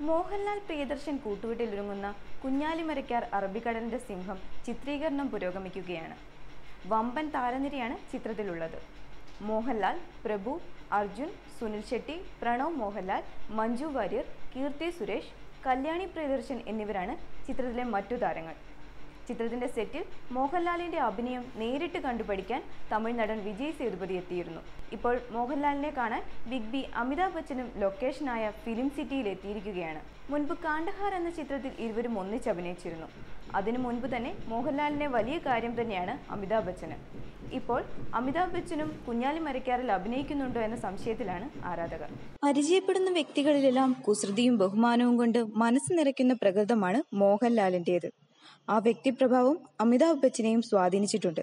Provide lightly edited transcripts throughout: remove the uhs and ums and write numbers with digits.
മോഹൻലാൽ പ്രിയദർശൻ കൂട്ടുകെട്ടിലൊരുങ്ങുന്ന കുഞ്ഞാലിമരയ്ക്കാർ അറബിക്കടലിന്റെ സിംഹം ചിത്രീകരണം പുരോഗമിക്കുകയാണ്. വമ്പൻ താരനിരയാണ് ചിത്രത്തിലുള്ളത്. മോഹൻലാൽ, പ്രഭു, അർജുൻ, സുനിൽ ഷെട്ടി, പ്രണവ് മോഹൻലാൽ, മഞ്ജു വാര്യർ, കീർത്തി സുരേഷ്, കല്യാണി പ്രിയദർശൻ എന്നിവരാണ് ചിത്രത്തിലെ മറ്റു താരങ്ങൾ. ചിത്രത്തിന്റെ സെറ്റിൽ മോഹൻലാലിന്റെ അഭിനയം നേരിട്ട് കണ്ടുപഠിക്കാൻ തമിഴ് നടൻ വിജയ് സേതുപതി എത്തിയിരുന്നു. ഇപ്പോൾ മോഹൻലാലിനെ കാണാൻ ബിഗ് ബി അമിതാഭ് ബച്ചനും ലൊക്കേഷനായ ഫിലിം സിറ്റിയിൽ എത്തിയിരിക്കുകയാണ്. മുൻപ് കാണ്ഡഹാർ എന്ന ചിത്രത്തിൽ ഇരുവരും ഒന്നിച്ച് അഭിനയിച്ചിരുന്നു. അതിനു മുൻപ് തന്നെ മോഹൻലാലിനെ വലിയ കാര്യം തന്നെയാണ് അമിതാഭ് ബച്ചന്. ഇപ്പോൾ അമിതാഭ് ബച്ചനും കുഞ്ഞാലിമരയ്ക്കാറിൽ അഭിനയിക്കുന്നുണ്ടോ എന്ന സംശയത്തിലാണ് ആരാധകർ. പരിചയപ്പെടുന്ന വ്യക്തികളിലെല്ലാം കുസൃതിയും ബഹുമാനവും കൊണ്ട് മനസ്സ് നിറയ്ക്കുന്ന പ്രകൃതമാണ് മോഹൻലാലിന്റേത്. ആ വ്യക്തിപ്രഭാവം അമിതാഭ് ബച്ചനെയും സ്വാധീനിച്ചിട്ടുണ്ട്.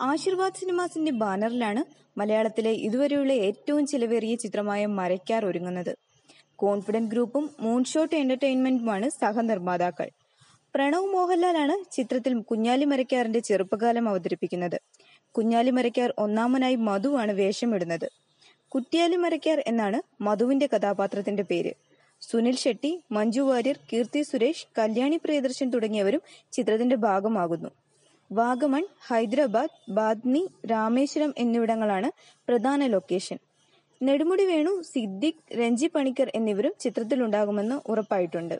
ആശീർവാദ് സിനിമാസിന്റെ ബാനറിലാണ് മലയാളത്തിലെ ഇതുവരെയുള്ള ഏറ്റവും ചിലവേറിയ ചിത്രമായ മരയ്ക്കാർ ഒരുങ്ങുന്നത്. കോൺഫിഡന്റ് ഗ്രൂപ്പും മൂൺഷോട്ട് എന്റർടൈൻമെന്റുമാണ് സഹനിർമ്മാതാക്കൾ. പ്രണവ് മോഹൻലാലാണ് ചിത്രത്തിൽ കുഞ്ഞാലിമരയ്ക്കാറിന്റെ ചെറുപ്പകാലം അവതരിപ്പിക്കുന്നത്. കുഞ്ഞാലിമരയ്ക്കാർ ഒന്നാമനായി മധുവാണ് വേഷമിടുന്നത്. കുറ്റ്യാലിമരയ്ക്കാർ എന്നാണ് മധുവിന്റെ കഥാപാത്രത്തിന്റെ പേര്. സുനിൽ ഷെട്ടി, മഞ്ജു വാര്യർ, കീർത്തി സുരേഷ്, കല്യാണി പ്രിയദർശൻ തുടങ്ങിയവരും ചിത്രത്തിന്റെ ഭാഗമാകുന്നു. വാഗമൺ, ഹൈദരാബാദ്, ബാദ്മി, രാമേശ്വരം എന്നിവിടങ്ങളാണ് പ്രധാന ലൊക്കേഷൻ. നെടുമുടി വേണു, സിദ്ദിഖ്, രഞ്ജി പണിക്കർ എന്നിവരും ചിത്രത്തിലുണ്ടാകുമെന്ന് ഉറപ്പായിട്ടുണ്ട്.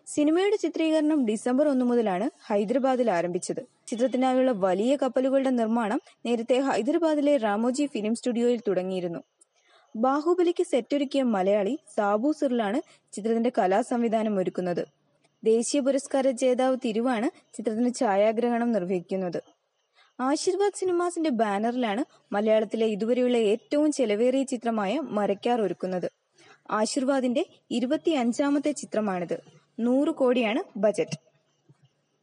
സിനിമയുടെ ചിത്രീകരണം ഡിസംബർ 1 മുതലാണ് ഹൈദരാബാദിൽ ആരംഭിച്ചത്. ചിത്രത്തിനായുള്ള വലിയ കപ്പലുകളുടെ നിർമ്മാണം നേരത്തെ ഹൈദരാബാദിലെ രാമോജി ഫിലിം സ്റ്റുഡിയോയിൽ തുടങ്ങിയിരുന്നു. ബാഹുബലിക്ക് സെറ്റൊരുക്കിയ മലയാളി സാബു സിറിലാണ് ചിത്രത്തിന്റെ കലാസംവിധാനം ഒരുക്കുന്നത്. ദേശീയ പുരസ്കാര ജേതാവ് തിരുവാണ് ചിത്രത്തിന് ഛായാഗ്രഹണം നിർവഹിക്കുന്നത്. ആശീർവാദ് സിനിമാസിന്റെ ബാനറിലാണ് മലയാളത്തിലെ ഇതുവരെയുള്ള ഏറ്റവും ചെലവേറിയ ചിത്രമായ മരയ്ക്കാർ ഒരുക്കുന്നത്. ആശീർവാദിന്റെ 25ാമത്തെ ചിത്രമാണിത്. 100 കോടിയാണ് ബജറ്റ്.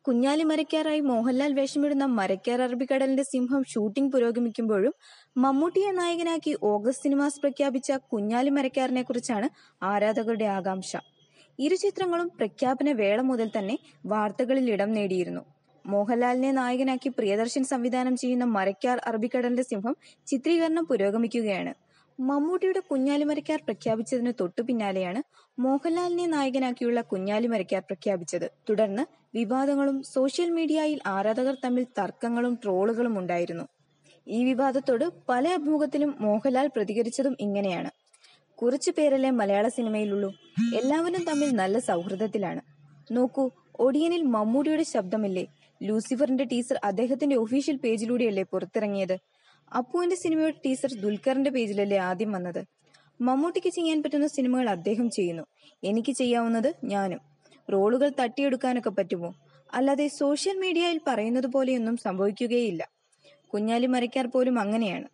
കുഞ്ഞാലിമരയ്ക്കാറായി മോഹൻലാൽ വേഷമിടുന്ന മരയ്ക്കാർ അറബിക്കടലിന്റെ സിംഹം ഷൂട്ടിംഗ് പുരോഗമിക്കുമ്പോഴും മമ്മൂട്ടിയെ നായകനാക്കി ഓഗസ്റ്റ് സിനിമാസ് പ്രഖ്യാപിച്ച കുഞ്ഞാലിമരയ്ക്കാറിനെ കുറിച്ചാണ് ആരാധകരുടെ ആകാംക്ഷ. ഇരു ചിത്രങ്ങളും പ്രഖ്യാപന വേള മുതൽ തന്നെ വാർത്തകളിൽ ഇടം നേടിയിരുന്നു. മോഹൻലാലിനെ നായകനാക്കി പ്രിയദർശൻ സംവിധാനം ചെയ്യുന്ന മരയ്ക്കാർ അറബിക്കടലിന്റെ സിംഹം ചിത്രീകരണം പുരോഗമിക്കുകയാണ്. മമ്മൂട്ടിയുടെ കുഞ്ഞാലിമരയ്ക്കാർ പ്രഖ്യാപിച്ചതിന് തൊട്ടു പിന്നാലെയാണ് മോഹൻലാലിനെ നായകനാക്കിയുള്ള കുഞ്ഞാലിമരയ്ക്കാർ പ്രഖ്യാപിച്ചത്. തുടർന്ന് വിവാദങ്ങളും സോഷ്യൽ മീഡിയയിൽ ആരാധകർ തമ്മിൽ തർക്കങ്ങളും ട്രോളുകളും ഉണ്ടായിരുന്നു. ഈ വിവാദത്തോട് പല അഭിമുഖത്തിലും മോഹൻലാൽ പ്രതികരിച്ചതും ഇങ്ങനെയാണ്: കുറച്ചു പേരല്ലേ മലയാള സിനിമയിലുള്ളൂ, എല്ലാവരും തമ്മിൽ നല്ല സൗഹൃദത്തിലാണ്. നോക്കൂ, ഒടിയനിൽ മമ്മൂട്ടിയുടെ ശബ്ദമില്ലേ? ലൂസിഫറിന്റെ ടീസർ അദ്ദേഹത്തിന്റെ ഒഫീഷ്യൽ പേജിലൂടെയല്ലേ പുറത്തിറങ്ങിയത്? അപ്പുവിന്റെ സിനിമയുടെ ടീസർ ദുൽഖറിന്റെ പേജിലല്ലേ ആദ്യം വന്നത്? മമ്മൂട്ടിക്ക് ചെയ്യാൻ പറ്റുന്ന സിനിമകൾ അദ്ദേഹം ചെയ്യുന്നു, എനിക്ക് ചെയ്യാവുന്നത് ഞാനും. റോളുകൾ തട്ടിയെടുക്കാനൊക്കെ പറ്റുമോ? അല്ലാതെ സോഷ്യൽ മീഡിയയിൽ പറയുന്നത് പോലെയൊന്നും സംഭവിക്കുകയില്ല. കുഞ്ഞാലിമരയ്ക്കാർ പോലും അങ്ങനെയാണ്.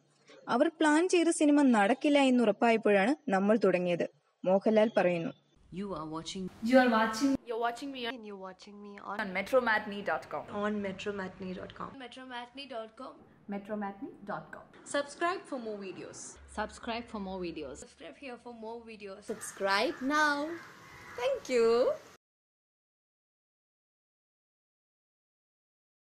അവർ പ്ലാൻ ചെയ്ത സിനിമ നടക്കില്ല എന്നുറപ്പായപ്പോഴാണ് നമ്മൾ തുടങ്ങിയത്. മോഹൻലാൽ പറയുന്നു. You're watching me on metromatney.com. metromatney.com. Subscribe for more videos. Subscribe for more videos. Subscribe here for more videos. Subscribe now. Thank you.